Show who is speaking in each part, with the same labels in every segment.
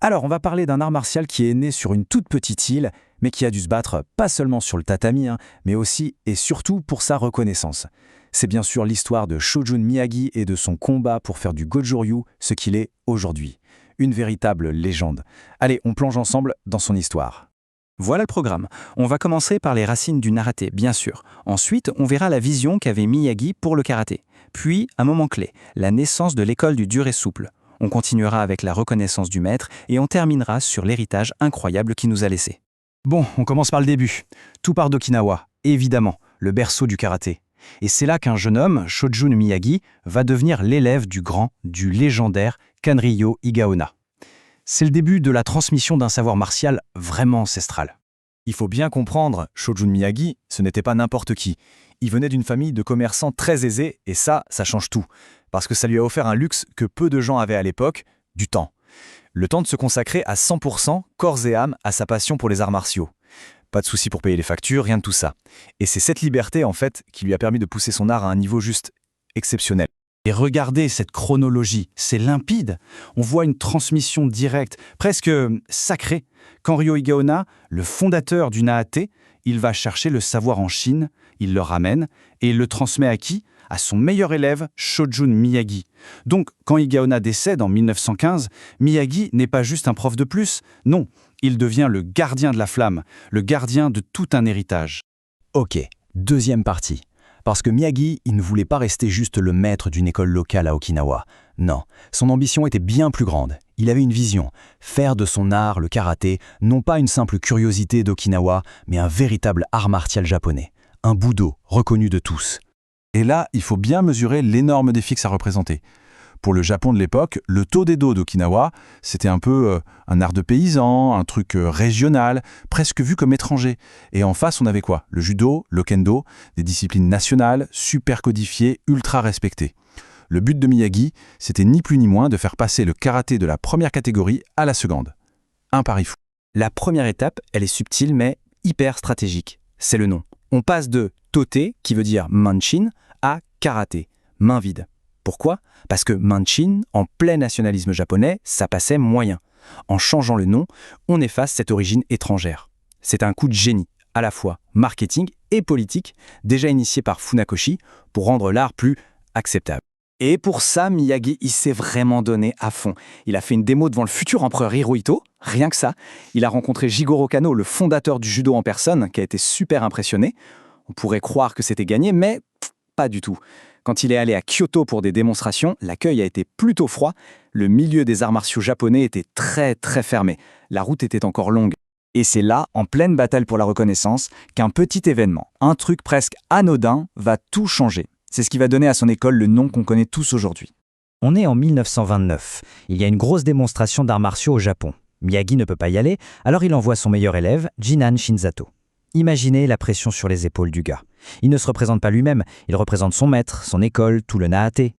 Speaker 1: Alors, on va parler d'un art martial qui est né sur une toute petite île, mais qui a dû se battre pas seulement sur le tatami, mais aussi et surtout pour sa reconnaissance. C'est bien sûr l'histoire de Shojun Miyagi et de son combat pour faire du Goju-Ryu ce qu'il est aujourd'hui. Une véritable légende. Allez, on plonge ensemble dans son histoire.
Speaker 2: Voilà le programme. On va commencer par les racines du karaté, bien sûr. Ensuite, on verra la vision qu'avait Miyagi pour le karaté. Puis, un moment clé, la naissance de l'école du dur et souple. On continuera avec la reconnaissance du maître et on terminera sur l'héritage incroyable qu'il nous a laissé.
Speaker 1: Bon, on commence par le début. Tout part d'Okinawa, évidemment, le berceau du karaté. Et c'est là qu'un jeune homme, Shojun Miyagi, va devenir l'élève du grand, du légendaire Kanryo Igaona. C'est le début de la transmission d'un savoir martial vraiment ancestral.
Speaker 3: Il faut bien comprendre, Shojun Miyagi, ce n'était pas n'importe qui. Il venait d'une famille de commerçants très aisés, et ça change tout. Parce que ça lui a offert un luxe que peu de gens avaient à l'époque, du temps. Le temps de se consacrer à 100%, corps et âme, à sa passion pour les arts martiaux. Pas de souci pour payer les factures, rien de tout ça. Et c'est cette liberté, en fait, qui lui a permis de pousser son art à un niveau juste exceptionnel.
Speaker 1: Et regardez cette chronologie, c'est limpide. On voit une transmission directe, presque sacrée. Kanryo Igaona, le fondateur du Naate, il va chercher le savoir en Chine, il le ramène, et il le transmet à qui ? À son meilleur élève, Shojun Miyagi. Donc, quand Igaona décède en 1915, Miyagi n'est pas juste un prof de plus, non, il devient le gardien de la flamme, le gardien de tout un héritage.
Speaker 3: Ok, deuxième partie. Parce que Miyagi, il ne voulait pas rester juste le maître d'une école locale à Okinawa. Non, son ambition était bien plus grande. Il avait une vision, faire de son art, le karaté, non pas une simple curiosité d'Okinawa, mais un véritable art martial japonais. Un budo, reconnu de tous.
Speaker 4: Et là, il faut bien mesurer l'énorme défi que ça représentait. Pour le Japon de l'époque, le Todedo d'Okinawa, c'était un peu un art de paysan, un truc régional, presque vu comme étranger. Et en face, on avait quoi ? Le judo, le kendo, des disciplines nationales, super codifiées, ultra respectées. Le but de Miyagi, c'était ni plus ni moins de faire passer le karaté de la première catégorie à la seconde. Un pari fou.
Speaker 2: La première étape, elle est subtile mais hyper stratégique. C'est le nom. On passe de tote, qui veut dire manchin, à karaté, main vide. Pourquoi ? Parce que manchin, en plein nationalisme japonais, ça passait moyen. En changeant le nom, on efface cette origine étrangère. C'est un coup de génie, à la fois marketing et politique, déjà initié par Funakoshi, pour rendre l'art plus acceptable. Et pour ça, Miyagi, il s'est vraiment donné à fond. Il a fait une démo devant le futur empereur Hirohito, rien que ça. Il a rencontré Jigoro Kano, le fondateur du judo en personne, qui a été super impressionné. On pourrait croire que c'était gagné, mais pas du tout. Quand il est allé à Kyoto pour des démonstrations, l'accueil a été plutôt froid. Le milieu des arts martiaux japonais était très fermé. La route était encore longue. Et c'est là, en pleine bataille pour la reconnaissance, qu'un petit événement, un truc presque anodin, va tout changer. C'est ce qui va donner à son école le nom qu'on connaît tous aujourd'hui.
Speaker 5: On est en 1929. Il y a une grosse démonstration d'arts martiaux au Japon. Miyagi ne peut pas y aller, alors il envoie son meilleur élève, Jinan Shinzato. Imaginez la pression sur les épaules du gars. Il ne se représente pas lui-même, il représente son maître, son école, tout le Naate.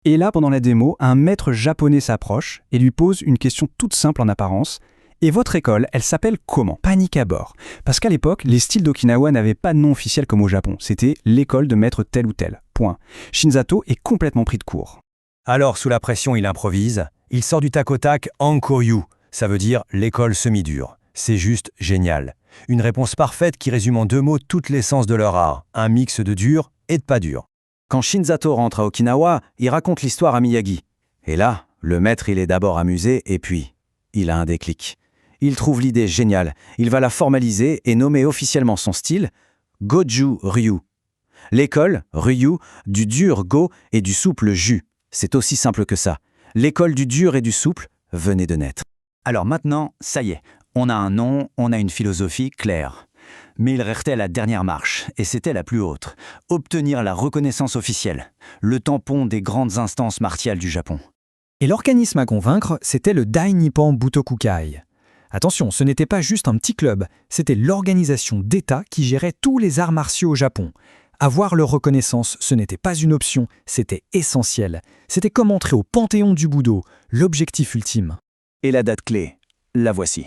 Speaker 1: Et là, pendant la démo, un maître japonais s'approche et lui pose une question toute simple en apparence. Et votre école, elle s'appelle comment ? Panique à bord. Parce qu'à l'époque, les styles d'Okinawa n'avaient pas de nom officiel comme au Japon. C'était l'école de maître tel ou tel. Point. Shinzato est complètement pris de court.
Speaker 3: Alors, sous la pression, il improvise. Il sort du tac au tac Ankoryu. Ça veut dire l'école semi-dure. C'est juste génial. Une réponse parfaite qui résume en 2 mots toute l'essence de leur art. Un mix de dur et de pas dur.
Speaker 2: Quand Shinzato rentre à Okinawa, il raconte l'histoire à Miyagi. Et là, le maître, il est d'abord amusé et puis, il a un déclic. Il trouve l'idée géniale. Il va la formaliser et nommer officiellement son style Goju-Ryu. L'école, Ryu, du dur Go et du souple Ju. C'est aussi simple que ça. L'école du dur et du souple venait de naître. Alors maintenant, ça y est, on a un nom, on a une philosophie claire. Mais il restait la dernière marche, et c'était la plus haute. Obtenir la reconnaissance officielle, le tampon des grandes instances martiales du Japon.
Speaker 6: Et l'organisme à convaincre, c'était le Dai Nippon Butokukai. Attention, ce n'était pas juste un petit club, c'était l'organisation d'État qui gérait tous les arts martiaux au Japon. Avoir leur reconnaissance, ce n'était pas une option, c'était essentiel. C'était comme entrer au panthéon du Budo, l'objectif ultime.
Speaker 2: Et la date clé, la voici.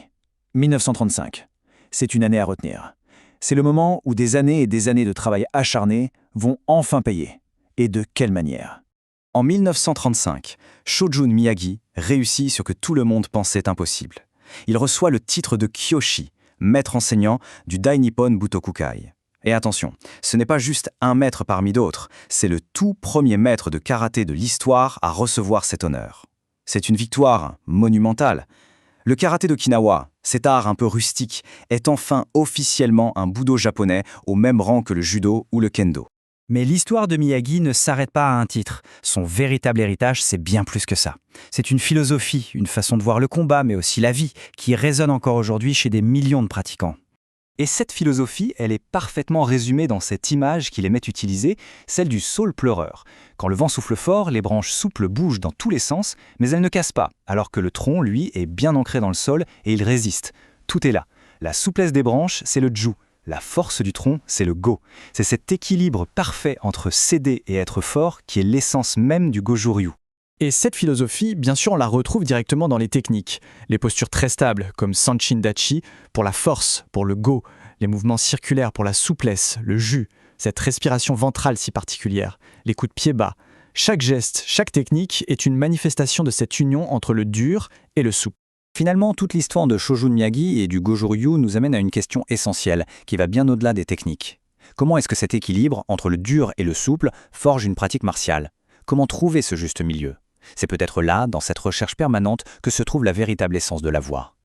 Speaker 2: 1935. C'est une année à retenir. C'est le moment où des années et des années de travail acharné vont enfin payer. Et de quelle manière ? En 1935, Shojun Miyagi réussit ce que tout le monde pensait impossible. Il reçoit le titre de Kyoshi, maître enseignant du Dai Nippon Butokukai. Et attention, ce n'est pas juste un maître parmi d'autres, c'est le tout premier maître de karaté de l'histoire à recevoir cet honneur. C'est une victoire monumentale. Le karaté d'Okinawa, cet art un peu rustique, est enfin officiellement un budo japonais au même rang que le judo ou le kendo.
Speaker 5: Mais l'histoire de Miyagi ne s'arrête pas à un titre. Son véritable héritage, c'est bien plus que ça. C'est une philosophie, une façon de voir le combat, mais aussi la vie, qui résonne encore aujourd'hui chez des millions de pratiquants.
Speaker 2: Et cette philosophie, elle est parfaitement résumée dans cette image qu'il aimait utiliser, celle du saule pleureur. Quand le vent souffle fort, les branches souples bougent dans tous les sens, mais elles ne cassent pas, alors que le tronc, lui, est bien ancré dans le sol et il résiste. Tout est là. La souplesse des branches, c'est le ju. La force du tronc, c'est le go. C'est cet équilibre parfait entre céder et être fort qui est l'essence même du Goju-ryu.
Speaker 6: Et cette philosophie, bien sûr, on la retrouve directement dans les techniques. Les postures très stables, comme Sanchin Dachi, pour la force, pour le go. Les mouvements circulaires pour la souplesse, le ju. Cette respiration ventrale si particulière. Les coups de pied bas. Chaque geste, chaque technique est une manifestation de cette union entre le dur et le souple.
Speaker 2: Finalement, toute l'histoire de Shojun Miyagi et du Goju-ryu nous amène à une question essentielle, qui va bien au-delà des techniques. Comment est-ce que cet équilibre entre le dur et le souple forge une pratique martiale? Comment trouver ce juste milieu? C'est peut-être là, dans cette recherche permanente, que se trouve la véritable essence de la voie.